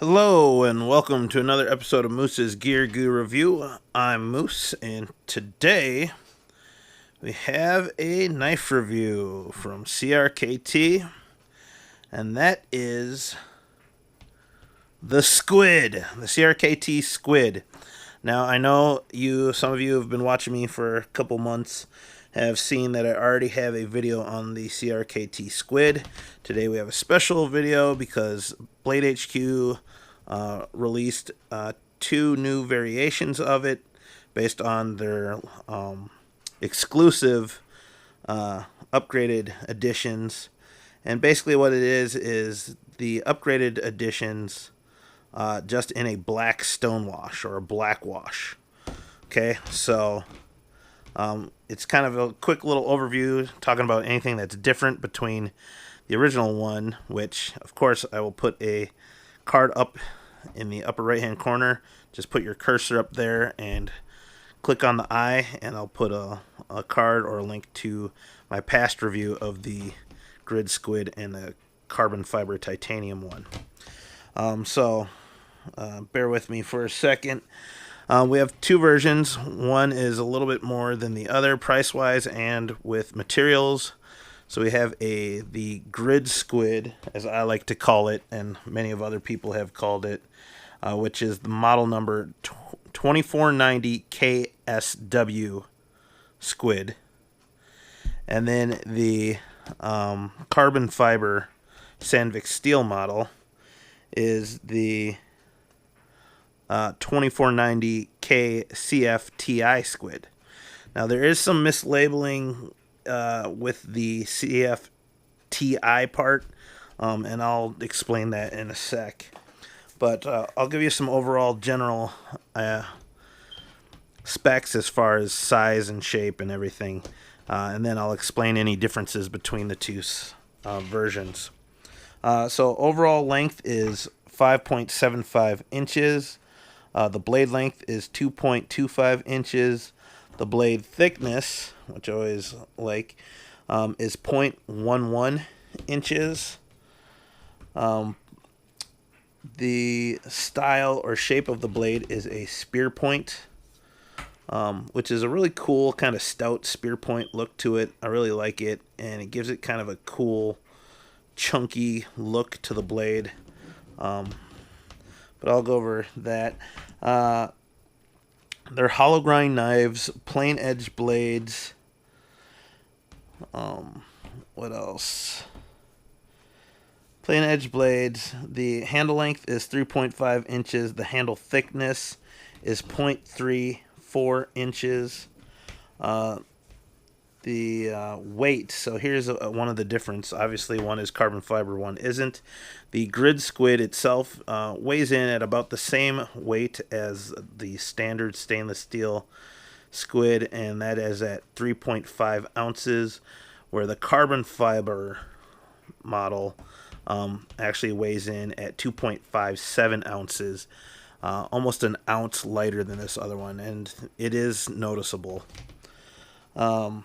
Hello and welcome to another episode of Moose's Gear Goo Review. I'm Moose, and today we have a knife review from CRKT, and that is the Squid, the CRKT Squid. Now I know some of you have been watching me for a couple months, have seen that I already have a video on the CRKT Squid. Today we have a special video because Blade HQ released two new variations of it based on their exclusive upgraded editions. And basically what it is the upgraded editions just in a black stonewash or a black wash. Okay, so it's kind of a quick little overview talking about anything that's different between the original one, which of course I will put a card up in the upper right hand corner. Just put your cursor up there and click on the eye, and I'll put a card or a link to my past review of the Grid Squid and the carbon fiber titanium one. So bear with me for a second. We have two versions. One is a little bit more than the other price-wise and with materials. So we have the Grid Squid, as I like to call it, and many of other people have called it, which is the model number 2490 KSW Squid. And then the carbon fiber Sandvik steel model is the 2490K CFTI Squid. Now there is some mislabeling with the CFTI part, and I'll explain that in a sec. But I'll give you some overall general specs as far as size and shape and everything, and then I'll explain any differences between the two versions. So overall length is 5.75 inches. The blade length is 2.25 inches. The blade thickness, which I always like, is 0.11 inches. The style or shape of the blade is a spear point, which is a really cool kind of stout spear point look to it. I really like it, and it gives it kind of a cool, chunky look to the blade. But I'll go over that. They're hollow grind knives, plain edge blades. What else? Plain edge blades. The handle length is 3.5 inches. The handle thickness is 0.34 inches. The weight, so here's one of the difference. Obviously one is carbon fiber, one isn't. The Grid Squid itself weighs in at about the same weight as the standard stainless steel squid, and that is at 3.5 ounces, where the carbon fiber model actually weighs in at 2.57 ounces, almost an ounce lighter than this other one, and it is noticeable. As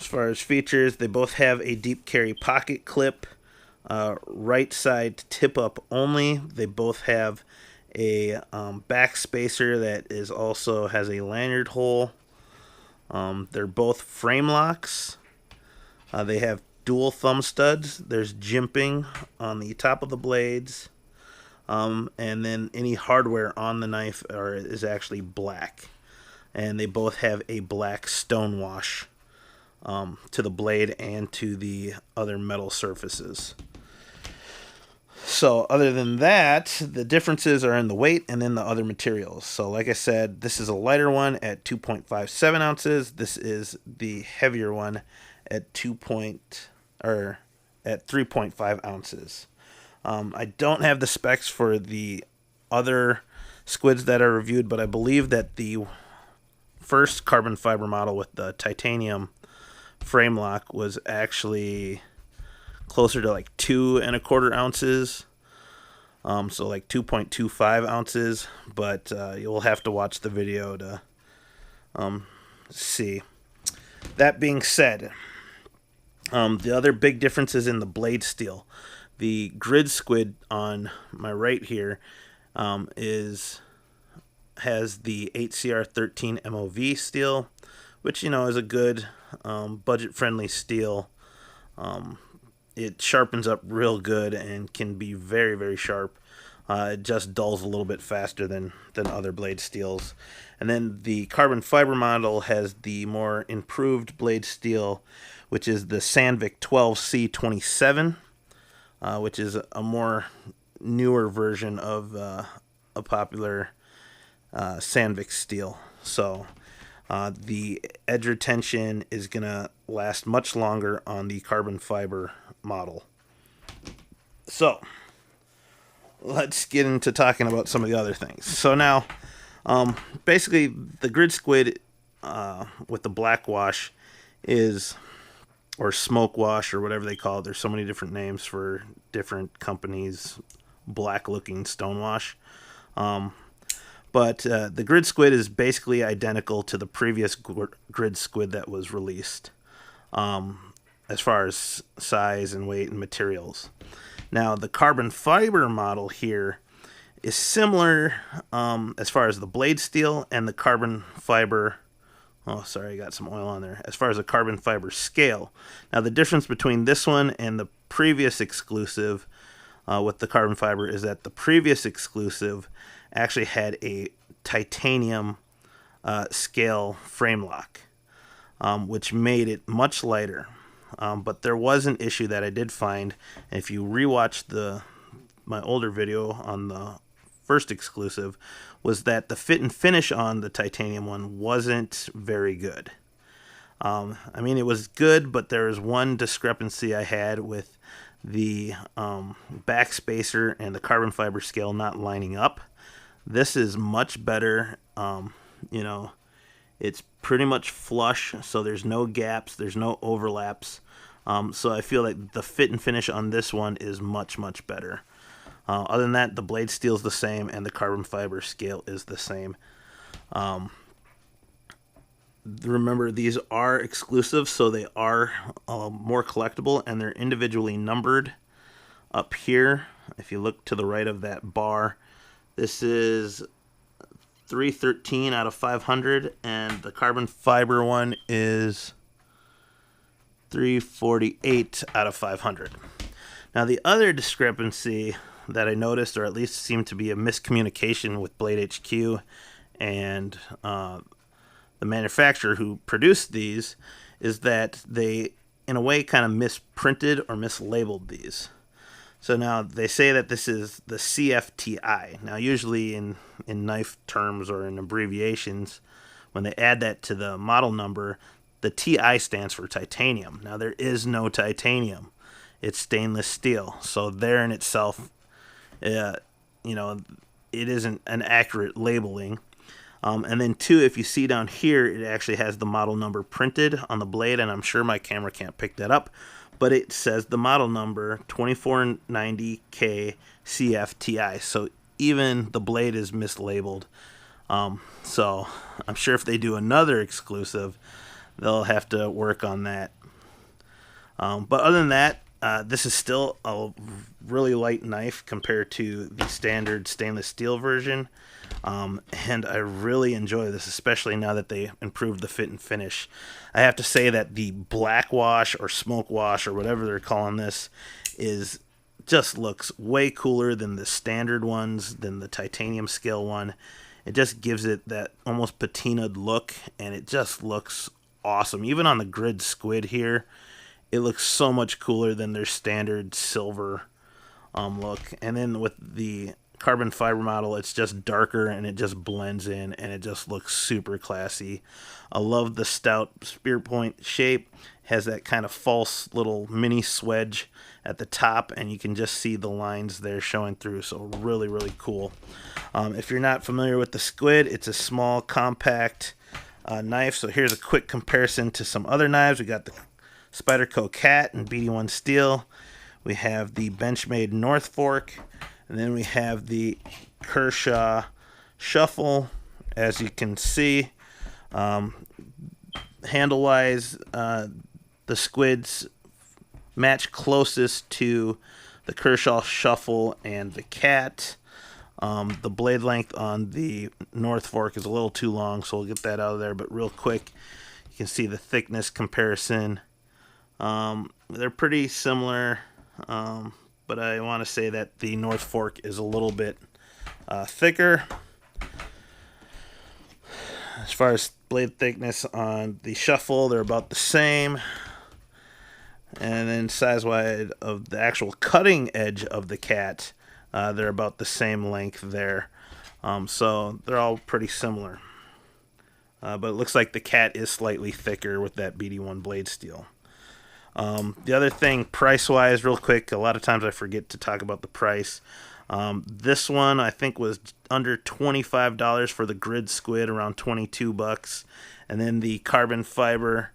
far as features, they both have a deep carry pocket clip, right side tip up only. They both have a back spacer that is also has a lanyard hole. They're both frame locks. They have dual thumb studs. There's jimping on the top of the blades. And then any hardware on the knife is actually black. And they both have a black stonewash to the blade and to the other metal surfaces. So other than that, the differences are in the weight and then the other materials. So like I said, this is a lighter one at 2.57 ounces. This is the heavier one at 3.5 ounces. I don't have the specs for the other squids that I reviewed, but I believe that the first carbon fiber model with the titanium frame lock was actually closer to like 2.25 ounces. So like 2.25 ounces, but you'll have to watch the video to see. That being said, The other big difference is in the blade steel. The Grid Squid on my right here is has the 8CR13 MOV steel, which is a good budget-friendly steel. It sharpens up real good and can be very, very sharp. It just dulls a little bit faster than other blade steels. And then the carbon fiber model has the more improved blade steel, which is the Sandvik 12C27, which is a more newer version of a popular Sandvik steel. So the edge retention is going to last much longer on the carbon fiber model. So let's get into talking about some of the other things. So now, basically, the Grid Squid with the black wash is, or Smokewash, or whatever they call it. There's so many different names for different companies' black-looking stonewash. But the Grid Squid is basically identical to the previous Grid Squid that was released, as far as size and weight and materials. Now, the carbon fiber model here is similar as far as the blade steel and the carbon fiber. Oh, sorry, I got some oil on there. As far as the carbon fiber scale. Now, the difference between this one and the previous exclusive with the carbon fiber is that the previous exclusive actually had a titanium scale frame lock, which made it much lighter. But there was an issue that I did find. If you rewatch my older video on the first exclusive, was that the fit and finish on the titanium one wasn't very good. I mean, it was good, but there was one discrepancy I had with the back spacer and the carbon fiber scale not lining up. This is much better. It's pretty much flush, so there's no gaps, there's no overlaps. So I feel like the fit and finish on this one is much, much better. Other than that, the blade steel is the same and the carbon fiber scale is the same. Remember, these are exclusive, so they are more collectible, and they're individually numbered up here. If you look to the right of that bar, this is 313 out of 500, and the carbon fiber one is 348 out of 500. Now, the other discrepancy that I noticed, or at least seemed to be a miscommunication with Blade HQ and the manufacturer who produced these, is that they, in a way, kind of misprinted or mislabeled these. So now they say that this is the CFTI. Now, usually in knife terms or in abbreviations, when they add that to the model number, the TI stands for titanium. Now, there is no titanium. It's stainless steel. So there in itself, it isn't an accurate labeling. And then two, if you see down here, it actually has the model number printed on the blade, and I'm sure my camera can't pick that up, but it says the model number 2490K CFTI. So even the blade is mislabeled. So I'm sure if they do another exclusive, they'll have to work on that. But other than that, this is still a really light knife compared to the standard stainless steel version. And I really enjoy this, especially now that they improved the fit and finish. I have to say that the black wash or smoke wash or whatever they're calling this just looks way cooler than the standard ones, than the titanium scale one. It just gives it that almost patinaed look, and it just looks awesome. Even on the Grid Squid here, it looks so much cooler than their standard silver look. And then with the carbon fiber model, it's just darker and it just blends in and it just looks super classy. I love the stout spear point shape. Has that kind of false little mini swedge at the top, and you can just see the lines there showing through. So really, really cool. If you're not familiar with the Squid, it's a small, compact knife. So here's a quick comparison to some other knives. We got the Spyderco Cat and BD1 Steel. We have the Benchmade North Fork, and then we have the Kershaw Shuffle. As you can see, handle-wise, the Squids match closest to the Kershaw Shuffle and the Cat. The blade length on the North Fork is a little too long, so we'll get that out of there. But real quick, you can see the thickness comparison. They're pretty similar, but I want to say that the North Fork is a little bit thicker. As far as blade thickness on the Shuffle, they're about the same. And then size-wise of the actual cutting edge of the Cat, they're about the same length there. So they're all pretty similar. But it looks like the Cat is slightly thicker with that BD1 blade steel. The other thing, price-wise, real quick, a lot of times I forget to talk about the price. This one I think was under $25 for the Grid Squid, around $22, and then the carbon fiber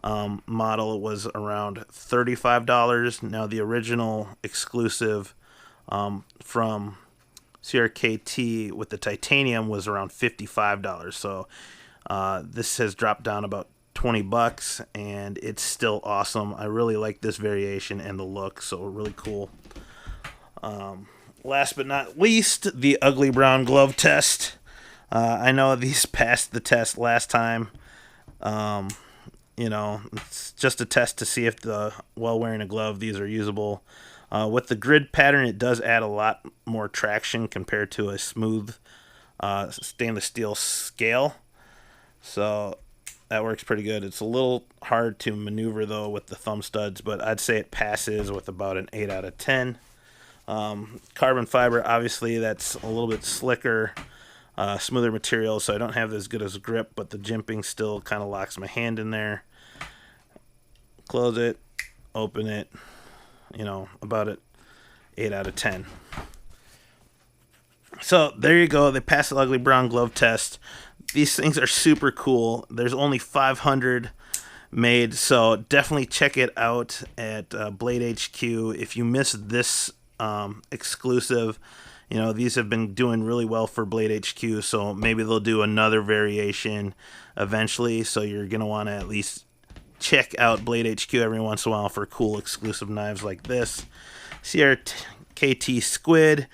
model was around $35. Now the original exclusive from CRKT with the titanium was around $55. So this has dropped down about $20, and it's still awesome. I really like this variation and the look, so really cool. Last but not least, the ugly brown glove test. I know these passed the test last time. It's just a test to see if while wearing a glove these are usable. With the grid pattern, it does add a lot more traction compared to a smooth stainless steel scale. So that works pretty good. It's a little hard to maneuver though with the thumb studs, but I'd say it passes with about an 8 out of 10. Carbon fiber, obviously, that's a little bit slicker, smoother material, so I don't have as good as grip, but the jimping still kind of locks my hand in there. Close it, open it, about an 8 out of 10. So there you go. They passed the ugly brown glove test. These things are super cool. There's only 500 made, so definitely check it out at Blade HQ. If you missed this exclusive, these have been doing really well for Blade HQ, so maybe they'll do another variation eventually. So you're going to want to at least check out Blade HQ every once in a while for cool exclusive knives like this. CRKT Squid,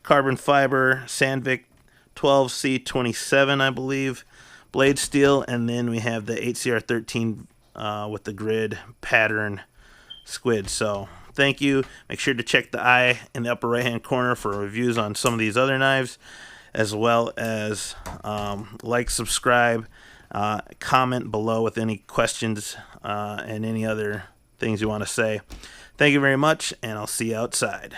carbon fiber, Sandvik 12C27, I believe, blade steel, and then we have the 8CR13 with the grid pattern squid. So thank you. Make sure to check the eye in the upper right hand corner for reviews on some of these other knives, as well as like, subscribe, comment below with any questions and any other things you want to say. Thank you very much, and I'll see you outside.